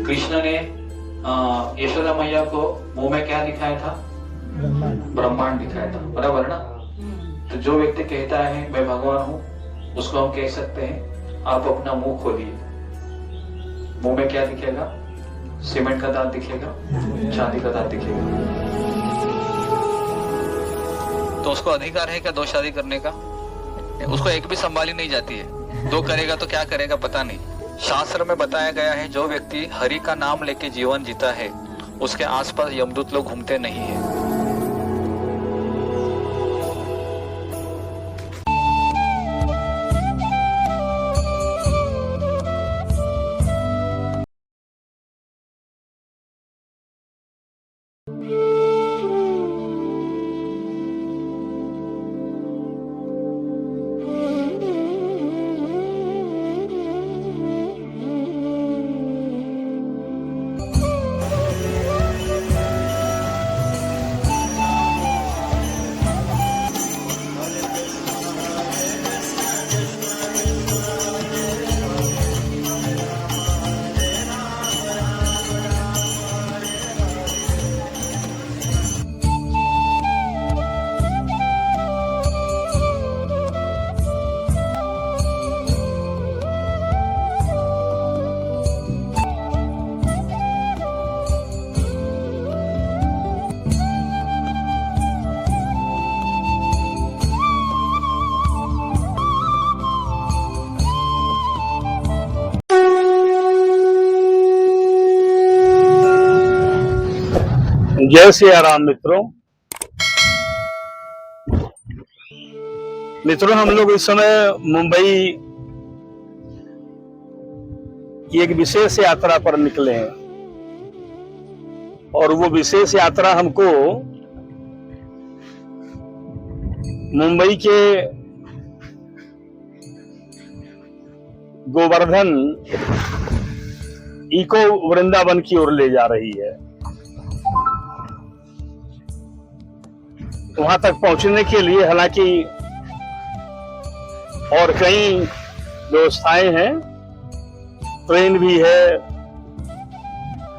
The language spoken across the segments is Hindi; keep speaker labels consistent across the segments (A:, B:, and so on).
A: कृष्ण ने यशोदा मैया को मुंह में क्या दिखाया था? ब्रह्मांड दिखाया था, बराबर ना? तो जो व्यक्ति कहता है मैं भगवान हूं, उसको हम कह सकते हैं आप अपना मुंह खोलिए, मुंह में क्या दिखेगा? सीमेंट का दांत दिखेगा, चांदी का दांत दिखेगा। तो उसको अधिकार है क्या दो शादी करने का? उसको एक भी संभाली नहीं जाती है, दो करेगा तो क्या करेगा पता नहीं। शास्त्र में बताया गया है जो व्यक्ति हरि का नाम लेके जीवन जीता है उसके आसपास यमदूत लोग घूमते नहीं है।
B: जय सिया राम। मित्रों हम लोग इस समय मुंबई की एक विशेष यात्रा पर निकले हैं और वो विशेष यात्रा हमको मुंबई के गोवर्धन इको वृंदावन की ओर ले जा रही है। वहां तक पहुंचने के लिए हालांकि और कई व्यवस्थाएं हैं, ट्रेन भी है,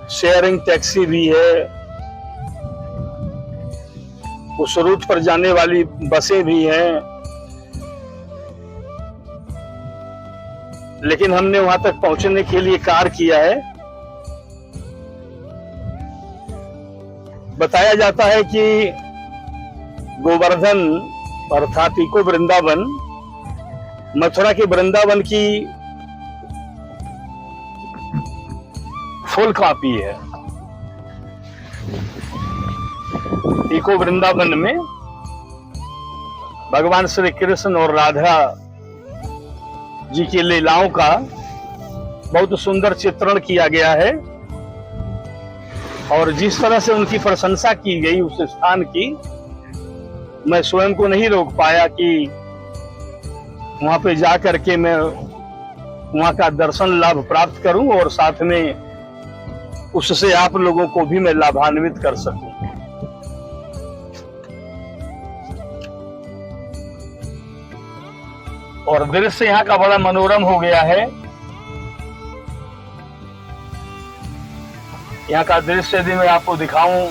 B: शेयरिंग टैक्सी भी है, उस रूट पर जाने वाली बसें भी हैं, लेकिन हमने वहां तक पहुंचने के लिए कार किया है। बताया जाता है कि गोवर्धन अर्थात इको वृंदावन मथुरा के वृंदावन की फुल कॉपी है। इको वृंदावन में भगवान श्री कृष्ण और राधा जी की लीलाओं का बहुत सुंदर चित्रण किया गया है और जिस तरह से उनकी प्रशंसा की गई उस स्थान की, मैं स्वयं को नहीं रोक पाया कि वहां पे जा करके मैं वहां का दर्शन लाभ प्राप्त करूं और साथ में उससे आप लोगों को भी मैं लाभान्वित कर सकूं। और दृश्य यहाँ का बड़ा मनोरम हो गया है। यहाँ का दृश्य यदि मैं आपको दिखाऊं,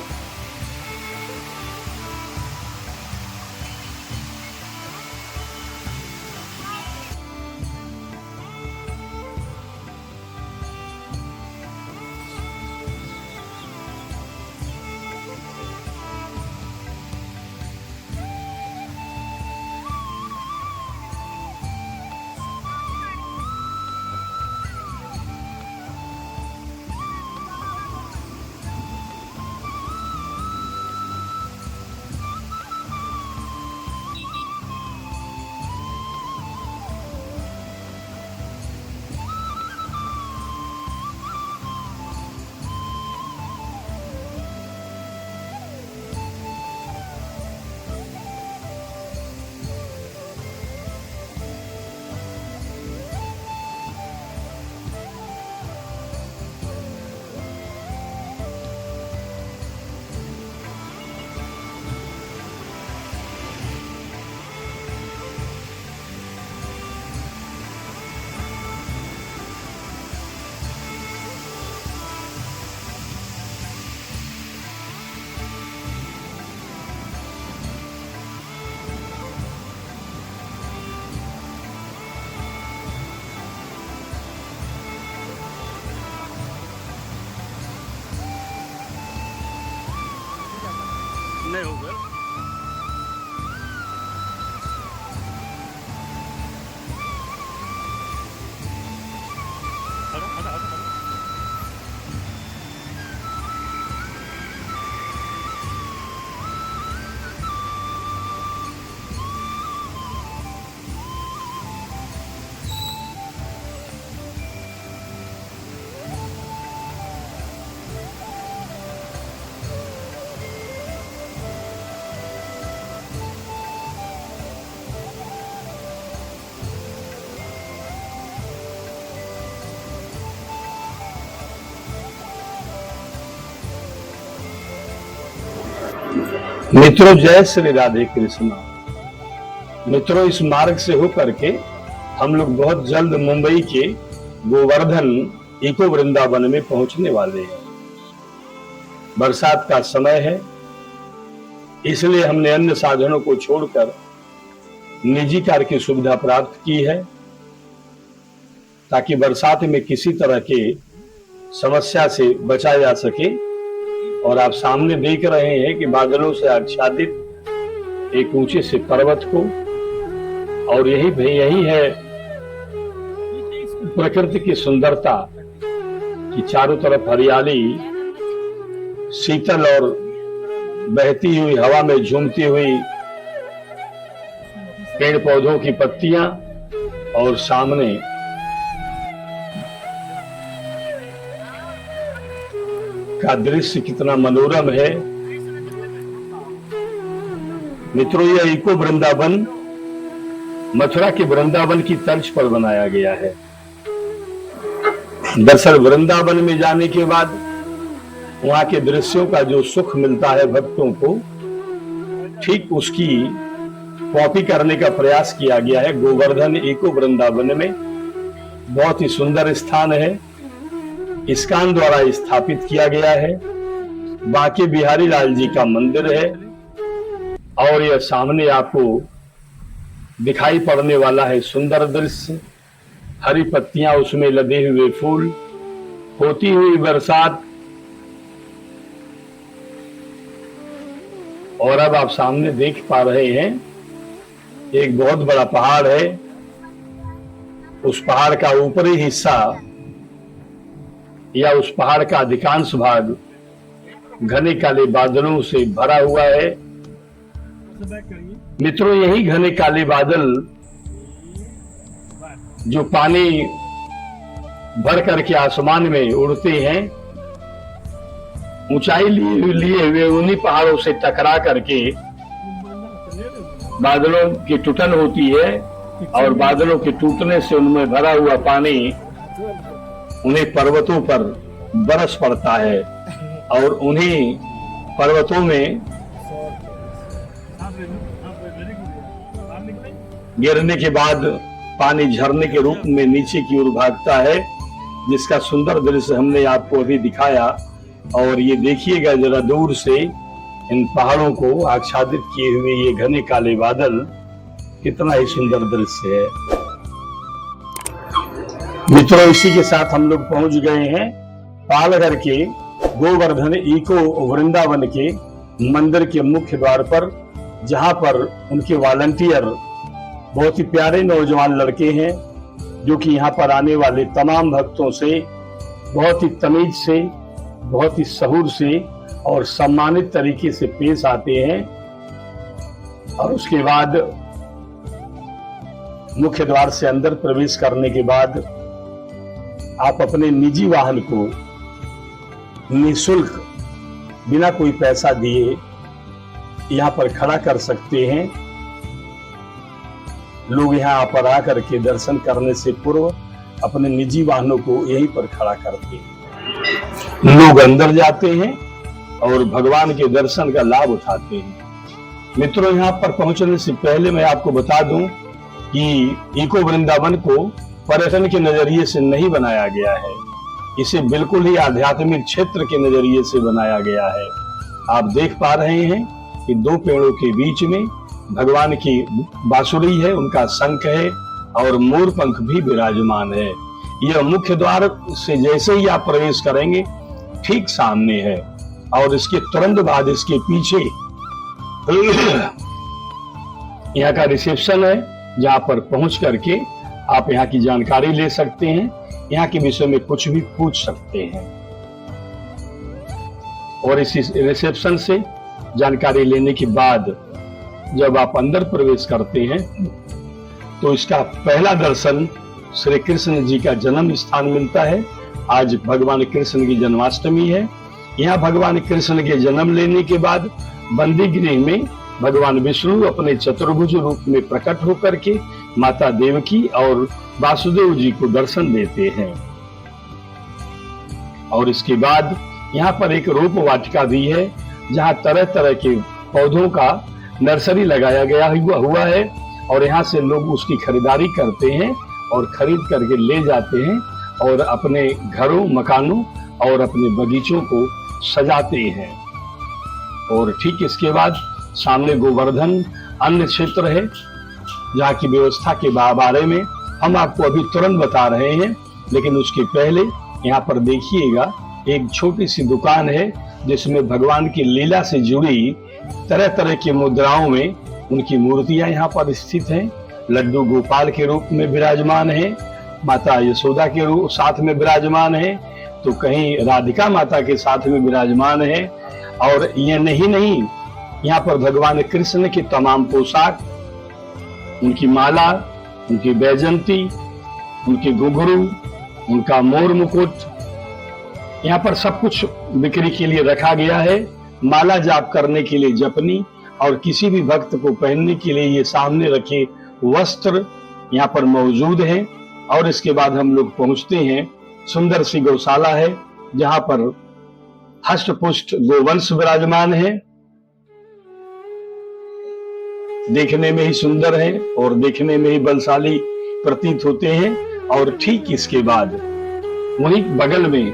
B: मित्रों, जय श्री राधे कृष्ण। मित्रों, इस मार्ग से होकर के हम लोग बहुत जल्द मुंबई के गोवर्धन इको वृंदावन में पहुंचने वाले हैं। बरसात का समय है, इसलिए हमने अन्य साधनों को छोड़कर निजी कार की सुविधा प्राप्त की है, ताकि बरसात में किसी तरह के समस्या से बचा जा सके। और आप सामने देख रहे हैं कि बादलों से आच्छादित एक ऊंचे से पर्वत को, और यही है प्रकृति की सुंदरता कि चारों तरफ हरियाली, शीतल और बहती हुई हवा में झूमती हुई पेड़ पौधों की पत्तियां, और सामने का दृश्य कितना मनोरम है। मित्रों, यह इको वृंदावन मथुरा के वृंदावन की तर्ज पर बनाया गया है। दरअसल वृंदावन में जाने के बाद वहां के दृश्यों का जो सुख मिलता है भक्तों को, ठीक उसकी कॉपी करने का प्रयास किया गया है गोवर्धन इको वृंदावन में। बहुत ही सुंदर स्थान है, इस्कॉन द्वारा स्थापित किया गया है। बांके बिहारी लाल जी का मंदिर है, और यह सामने आपको दिखाई पड़ने वाला है सुंदर दृश्य। हरी पत्तियां, उसमें लदे हुए फूल, होती हुई बरसात। और अब आप सामने देख पा रहे हैं एक बहुत बड़ा पहाड़ है। उस पहाड़ का ऊपरी हिस्सा या उस पहाड़ का अधिकांश भाग घने काले बादलों से भरा हुआ है। मित्रों, यही घने काले बादल जो पानी भर करके आसमान में उड़ते हैं, ऊंचाई लिए हुए उन्हीं पहाड़ों से टकरा करके बादलों की टूटन होती है, और बादलों के टूटने से उनमें भरा हुआ पानी उन्हीं पर्वतों पर बरस पड़ता है, और उन्हीं पर्वतों में गिरने के बाद पानी झरने के रूप में नीचे की ओर भागता है, जिसका सुंदर दृश्य हमने आपको अभी दिखाया। और ये देखिएगा जरा दूर से इन पहाड़ों को आच्छादित किए हुए ये घने काले बादल, कितना ही सुंदर दृश्य है। मित्रों, इसी के साथ हम लोग पहुंच गए हैं पालघर के गोवर्धन इको वृंदावन के मंदिर के मुख्य द्वार पर, जहां पर उनके वॉलंटियर बहुत ही प्यारे नौजवान लड़के हैं, जो कि यहाँ पर आने वाले तमाम भक्तों से बहुत ही तमीज से, बहुत ही सहूर से और सम्मानित तरीके से पेश आते हैं। और उसके बाद मुख्य द्वार से अंदर प्रवेश करने के बाद आप अपने निजी वाहन को निःशुल्क, बिना कोई पैसा दिए यहाँ पर खड़ा कर सकते हैं। लोग यहाँ पर आकर के दर्शन करने से पूर्व अपने निजी वाहनों को यहीं पर खड़ा करते हैं। लोग अंदर जाते हैं और भगवान के दर्शन का लाभ उठाते हैं। मित्रों, यहाँ पर पहुंचने से पहले मैं आपको बता दूं कि इको वृंदावन को पर्यटन के नजरिए से नहीं बनाया गया है, इसे बिल्कुल ही आध्यात्मिक क्षेत्र के नजरिए से बनाया गया है। आप देख पा रहे हैं कि दो पेड़ों के बीच में भगवान की बांसुरी है, उनका शंख है और मोर पंख भी विराजमान है। यह मुख्य द्वार से जैसे ही आप प्रवेश करेंगे ठीक सामने है, और इसके तुरंत बाद इसके पीछे यहाँ का रिसेप्शन है, जहाँ पर पहुंच करके आप यहाँ की जानकारी ले सकते हैं, यहाँ के विषय में कुछ भी पूछ सकते हैं। और इस रिसेप्शन से जानकारी लेने के बाद जब आप अंदर प्रवेश करते हैं तो इसका पहला दर्शन श्री कृष्ण जी का जन्म स्थान मिलता है। आज भगवान कृष्ण की जन्माष्टमी है। यहाँ भगवान कृष्ण के जन्म लेने के बाद बंदी गृह में भगवान विष्णु अपने चतुर्भुज रूप में प्रकट होकर के माता देवकी और वासुदेव जी को दर्शन देते हैं। और इसके बाद यहाँ पर एक रूप वाटिका भी है, जहाँ तरह तरह के पौधों का नर्सरी लगाया गया हुआ है और यहाँ से लोग उसकी खरीदारी करते हैं और खरीद करके ले जाते हैं और अपने घरों, मकानों और अपने बगीचों को सजाते हैं। और ठीक इसके बाद सामने गोवर्धन अन्य क्षेत्र है, जहाँ की व्यवस्था के बारे में हम आपको अभी तुरंत बता रहे हैं। लेकिन उसके पहले यहाँ पर देखिएगा एक छोटी सी दुकान है जिसमें भगवान की लीला से जुड़ी तरह तरह की मुद्राओं में उनकी मूर्तियां यहाँ पर स्थित हैं। लड्डू गोपाल के रूप में विराजमान है, माता यशोदा के रूप साथ में विराजमान है, तो कहीं राधिका माता के साथ में विराजमान है। और ये नहीं, यहाँ पर भगवान कृष्ण के तमाम पोशाक, उनकी माला, उनकी बैजंती, उनके घुंघरू, उनका मोर मुकुट, यहाँ पर सब कुछ बिक्री के लिए रखा गया है। माला जाप करने के लिए जपनी और किसी भी भक्त को पहनने के लिए ये सामने रखे वस्त्र यहाँ पर मौजूद हैं। और इसके बाद हम लोग पहुंचते हैं, सुंदर सी गौशाला है जहां पर हष्ट पुष्ट गोवंश विराजमान है, देखने में ही सुंदर है और देखने में ही बलशाली प्रतीत होते हैं। और ठीक इसके बाद वहीं बगल में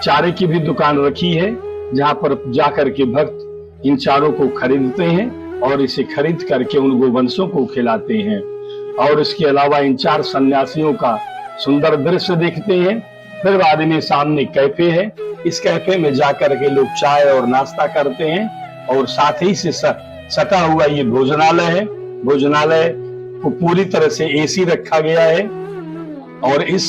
B: चारे की भी दुकान रखी है, जहां पर जाकर के भक्त इन चारों को खरीदते हैं और इसे खरीद करके उन गोवंशों को खिलाते हैं। और इसके अलावा इन 4 सन्यासियों का सुंदर दृश्य देखते हैं। फिर बाद में सामने कैफे है, इस कैफे में जाकर के लोग चाय और नाश्ता करते हैं। और साथ ही से सटा हुआ ये भोजनालय है। भोजनालय को पूरी तरह से एसी रखा गया है और इस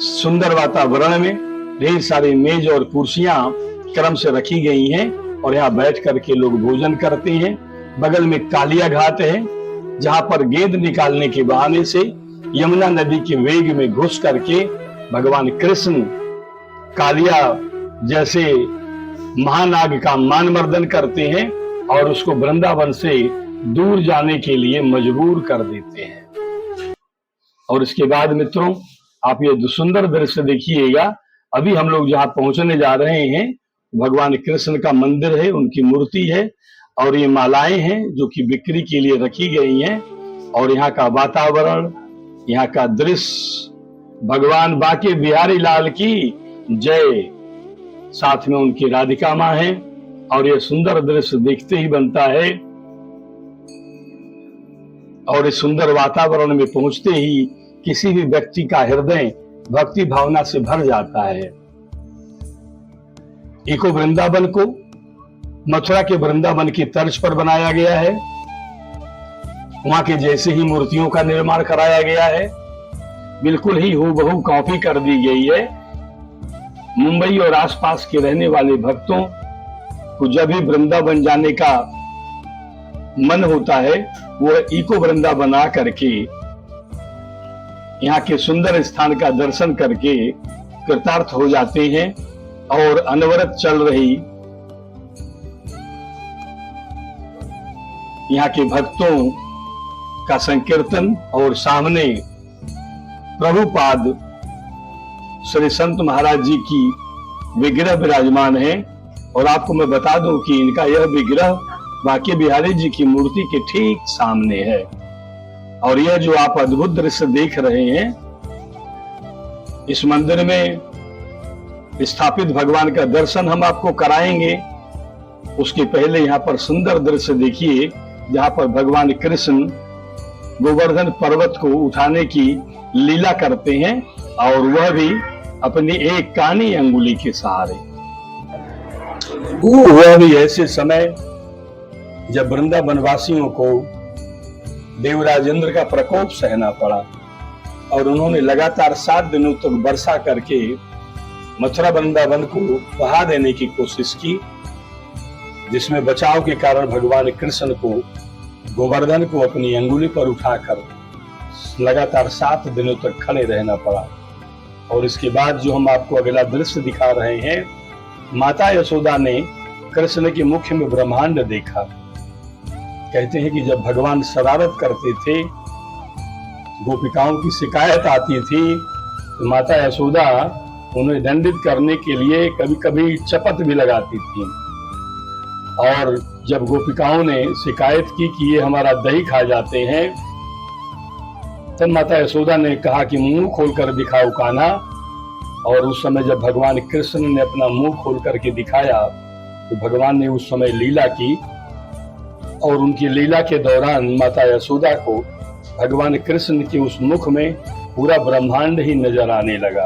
B: सुंदर वातावरण में ढेर सारी मेज और कुर्सियां क्रम से रखी गई हैं और यहाँ बैठ करके लोग भोजन करते हैं। बगल में कालिया घाट है, जहां पर गेंद निकालने के बहाने से यमुना नदी के वेग में घुस करके भगवान कृष्ण कालिया जैसे महानाग का मान मर्दन करते हैं और उसको वृंदावन से दूर जाने के लिए मजबूर कर देते हैं। और इसके बाद मित्रों, आप ये सुंदर दृश्य देखिएगा। अभी हम लोग जहाँ पहुंचने जा रहे हैं, भगवान कृष्ण का मंदिर है, उनकी मूर्ति है और ये मालाएं हैं जो कि बिक्री के लिए रखी गई हैं। और यहाँ का वातावरण, यहाँ का दृश्य, भगवान बाके बिहारी लाल की जय, साथ में उनकी राधिका माँ है। और ये सुंदर दृश्य देखते ही बनता है। और इस सुंदर वातावरण में पहुंचते ही किसी भी व्यक्ति का हृदय भक्ति भावना से भर जाता है। इको वृंदावन को मथुरा के वृंदावन की तर्ज पर बनाया गया है। वहां के जैसे ही मूर्तियों का निर्माण कराया गया है, बिल्कुल ही हूबहू कॉपी कर दी गई है। मुंबई और आसपास के रहने वाले भक्तों को जब भी वृंदावन जाने का मन होता है, वो इको वृंदावन आ करके यहाँ के सुंदर स्थान का दर्शन करके कृतार्थ हो जाते हैं। और अनवरत चल रही यहाँ के भक्तों का संकीर्तन और सामने प्रभुपाद श्री संत महाराज जी की विग्रह विराजमान है। और आपको मैं बता दूं कि इनका यह विग्रह बाके बिहारी जी की मूर्ति के ठीक सामने है। और यह जो आप अद्भुत दृश्य देख रहे हैं, इस मंदिर में स्थापित भगवान का दर्शन हम आपको कराएंगे। उसके पहले यहाँ पर सुंदर दृश्य देखिए, जहां पर भगवान कृष्ण गोवर्धन पर्वत को उठाने की लीला करते हैं और वह भी अपनी एक कानी अंगुली के सहारे। वह भी ऐसे समय जब वृंदावन वासियों को देवराज इंद्र का प्रकोप सहना पड़ा और उन्होंने लगातार 7 दिनों तक वर्षा करके मथुरा वृंदावन को बहा देने की कोशिश की, जिसमें बचाव के कारण भगवान कृष्ण को गोवर्धन को अपनी अंगुली पर उठाकर लगातार 7 दिनों तक खड़े रहना पड़ा। और इसके बाद जो हम आपको अगला दृश्य दिखा रहे हैं, माता यशोदा ने कृष्ण के मुख में ब्रह्मांड देखा। कहते हैं कि जब भगवान शरारत करते थे, गोपिकाओं की शिकायत आती थी, तो माता यशोदा उन्हें दंडित करने के लिए कभी कभी चपत भी लगाती थी। और जब गोपिकाओं ने शिकायत की कि ये हमारा दही खा जाते हैं, तब माता यशोदा ने कहा कि मुंह खोलकर दिखाओ कान्हा। और उस समय जब भगवान कृष्ण ने अपना मुंह खोल करके दिखाया तो भगवान ने उस समय लीला की, और उनकी लीला के दौरान माता यशोदा को भगवान कृष्ण के उस मुख में पूरा ब्रह्मांड ही नजर आने लगा।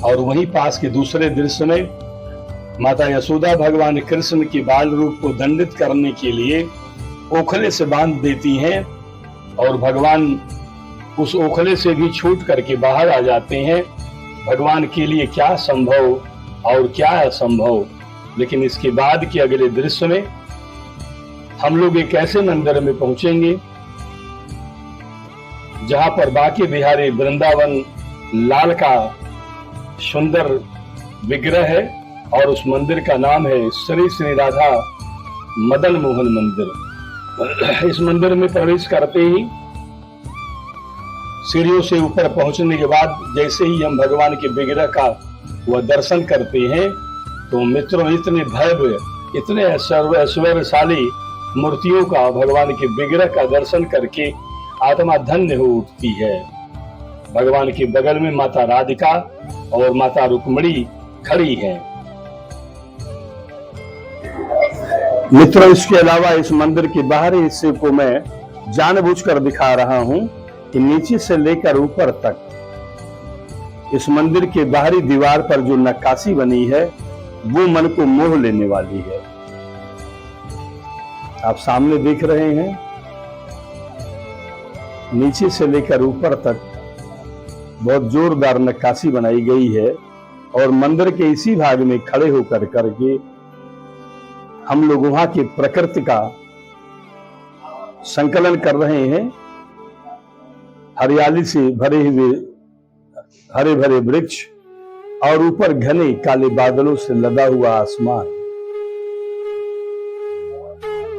B: और वहीं पास के दूसरे दृश्य में माता यशोदा भगवान कृष्ण के बाल रूप को दंडित करने के लिए ओखले से बांध देती हैं, और भगवान उस ओखले से भी छूट करके बाहर आ जाते हैं। भगवान के लिए क्या संभव और क्या असंभव। लेकिन इसके बाद के अगले दृश्य में हम लोग एक ऐसे मंदिर में पहुंचेंगे जहां पर बांके बिहारी वृंदावन लाल का सुंदर विग्रह है, और उस मंदिर का नाम है श्री श्री राधा मदन मोहन मंदिर। इस मंदिर में प्रवेश करते ही सीढ़ियों से ऊपर पहुंचने के बाद जैसे ही हम भगवान के विग्रह का वह दर्शन करते हैं तो मित्रों इतने भव्य, इतने ऐश्वर्यशाली मूर्तियों का, भगवान के विग्रह का दर्शन करके आत्मा धन्य हो उठती है। भगवान के बगल में माता राधिका और माता रुक्मिणी खड़ी हैं। मित्रों, इसके अलावा इस मंदिर के बाहरी हिस्से को मैं जानबूझकर दिखा रहा हूं कि नीचे से लेकर ऊपर तक इस मंदिर के बाहरी दीवार पर जो नक्काशी बनी है वो मन को मोह लेने वाली है। आप सामने देख रहे हैं, नीचे से लेकर ऊपर तक बहुत जोरदार नक्काशी बनाई गई है, और मंदिर के इसी भाग में खड़े होकर करके हम लोग वहां की प्रकृति का संकलन कर रहे हैं। हरियाली से भरे हुए हरे भरे वृक्ष और ऊपर घने काले बादलों से लदा हुआ आसमान,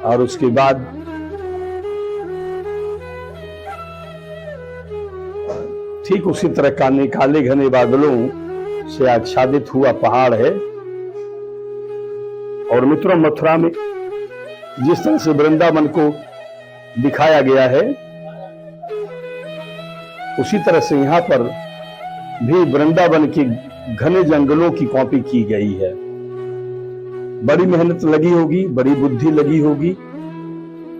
B: और उसके बाद ठीक उसी तरह काले घने बादलों से आच्छादित हुआ पहाड़ है। और मित्रों, मथुरा में जिस तरह से वृंदावन को दिखाया गया है उसी तरह से यहाँ पर भी वृंदावन के घने जंगलों की कॉपी की गई है। बड़ी मेहनत लगी होगी, बड़ी बुद्धि लगी होगी,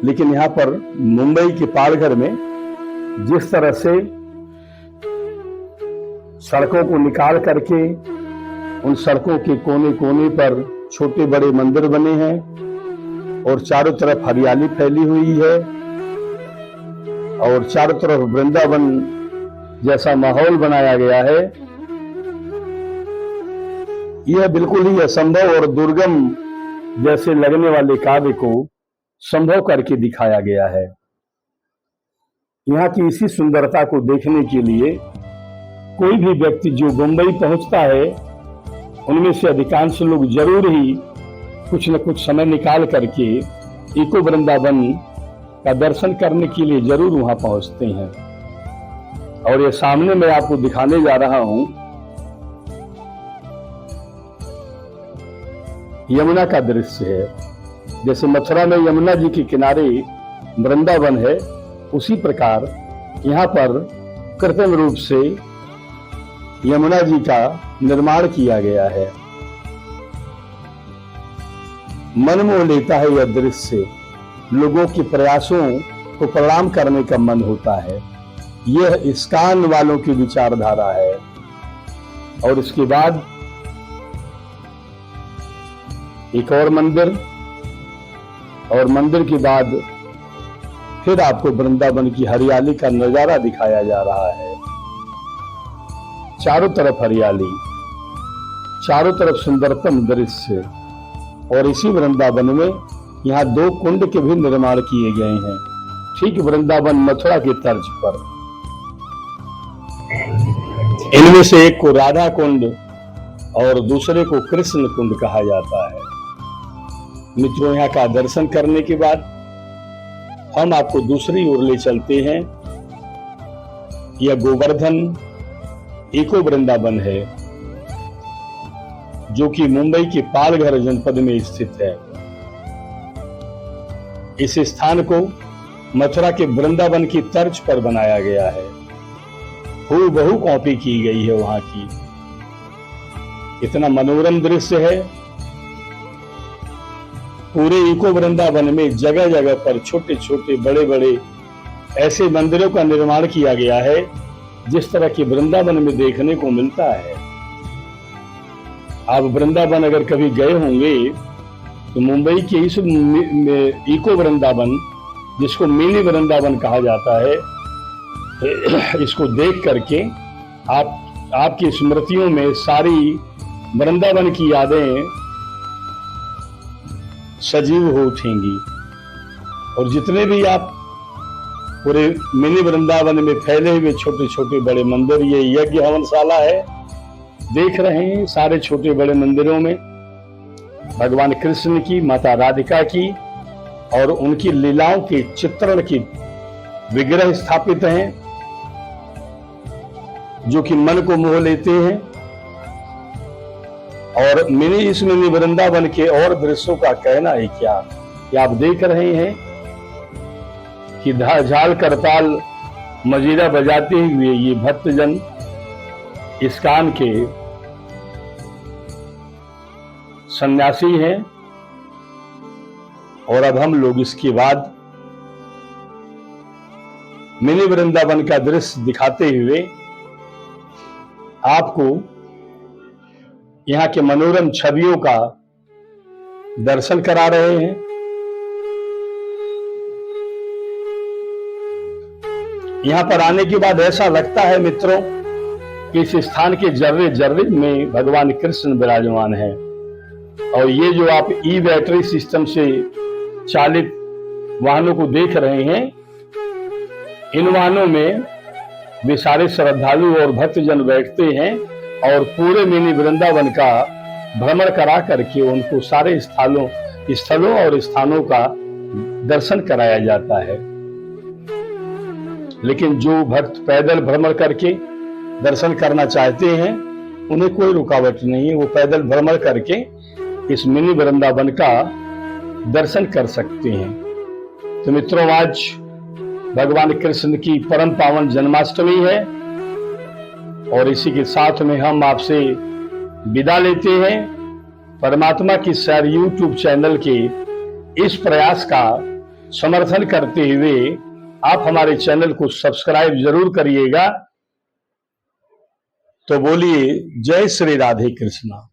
B: लेकिन यहाँ पर मुंबई के पालघर में जिस तरह से सड़कों को निकाल करके उन सड़कों के कोने कोने पर छोटे बड़े मंदिर बने हैं और चारों तरफ हरियाली फैली हुई है और चारों तरफ वृंदावन जैसा माहौल बनाया गया है, यह बिल्कुल ही असंभव और दुर्गम जैसे लगने वाले कार्य को संभव करके दिखाया गया है। यहाँ की इसी सुंदरता को देखने के लिए कोई भी व्यक्ति जो मुंबई पहुंचता है उनमें से अधिकांश लोग जरूर ही कुछ न कुछ समय निकाल करके इको वृंदावन का दर्शन करने के लिए जरूर वहां पहुंचते हैं। और ये सामने मैं आपको दिखाने जा रहा हूं यमुना का दृश्य है। जैसे मथुरा में यमुना जी के किनारे वृंदावन है, उसी प्रकार यहाँ पर कृत्रिम रूप से यमुना जी का निर्माण किया गया है। मन मोह लेता है यह दृश्य, लोगों के प्रयासों को प्रणाम करने का मन होता है। यह इस्कान वालों की विचारधारा है। और इसके बाद एक और मंदिर, और मंदिर के बाद फिर आपको वृंदावन की हरियाली का नजारा दिखाया जा रहा है। चारों तरफ हरियाली, चारों तरफ सुंदरतम दृश्य। और इसी वृंदावन में यहाँ 2 कुंड के भी निर्माण किए गए हैं, ठीक वृंदावन मथुरा की तर्ज पर। इनमें से एक को राधा कुंड और दूसरे को कृष्ण कुंड कहा जाता है। मित्रों, यहाँ का दर्शन करने के बाद हम आपको दूसरी ओर ले चलते हैं। यह गोवर्धन इको वृंदावन है जो कि मुंबई के पालघर जनपद में स्थित है। इस स्थान को मथुरा के वृंदावन की तर्ज पर बनाया गया है, हूबहू कॉपी की गई है वहां की। इतना मनोरम दृश्य है। पूरे इको वृंदावन में जगह जगह पर छोटे छोटे बड़े बड़े ऐसे मंदिरों का निर्माण किया गया है जिस तरह के वृंदावन में देखने को मिलता है। आप वृंदावन अगर कभी गए होंगे तो मुंबई के इस इको वृंदावन, जिसको मिनी वृंदावन कहा जाता है, इसको देख करके आपकी स्मृतियों में सारी वृंदावन की यादें सजीव हो उठेंगी। और जितने भी आप पूरे मिनी वृंदावन में फैले हुए छोटे छोटे बड़े मंदिर, ये यज्ञ हवनशाला है, देख रहे हैं। सारे छोटे बड़े मंदिरों में भगवान कृष्ण की, माता राधिका की और उनकी लीलाओं के चित्रण की विग्रह स्थापित हैं जो कि मन को मोह लेते हैं। और इस मिनी वृंदावन के और दृश्यों का कहना है क्या कि आप देख रहे हैं कि झाल करताल मजीरा बजाते हुए ये भक्तजन इस्कान के सन्यासी हैं। और अब हम लोग इसके बाद मिनी वृंदावन का दृश्य दिखाते हुए आपको यहाँ के मनोरम छवियों का दर्शन करा रहे हैं। यहाँ पर आने के बाद ऐसा लगता है मित्रों कि इस स्थान के जर्रे जर्रे में भगवान कृष्ण विराजमान है। और ये जो आप ई बैटरी सिस्टम से चालित वाहनों को देख रहे हैं, इन वाहनों में वे सारे श्रद्धालु और भक्तजन बैठते हैं और पूरे मिनी वृंदावन का भ्रमण करा करके उनको सारे स्थलों और स्थानों का दर्शन कराया जाता है। लेकिन जो भक्त पैदल भ्रमण करके दर्शन करना चाहते हैं उन्हें कोई रुकावट नहीं है, वो पैदल भ्रमण करके इस मिनी वृंदावन का दर्शन कर सकते हैं। तो मित्रों, आज भगवान कृष्ण की परम पावन जन्माष्टमी है और इसी के साथ में हम आपसे विदा लेते हैं। परमात्मा की सैर यूट्यूब चैनल के इस प्रयास का समर्थन करते हुए आप हमारे चैनल को सब्सक्राइब जरूर करिएगा। तो बोलिए जय श्री राधे कृष्णा।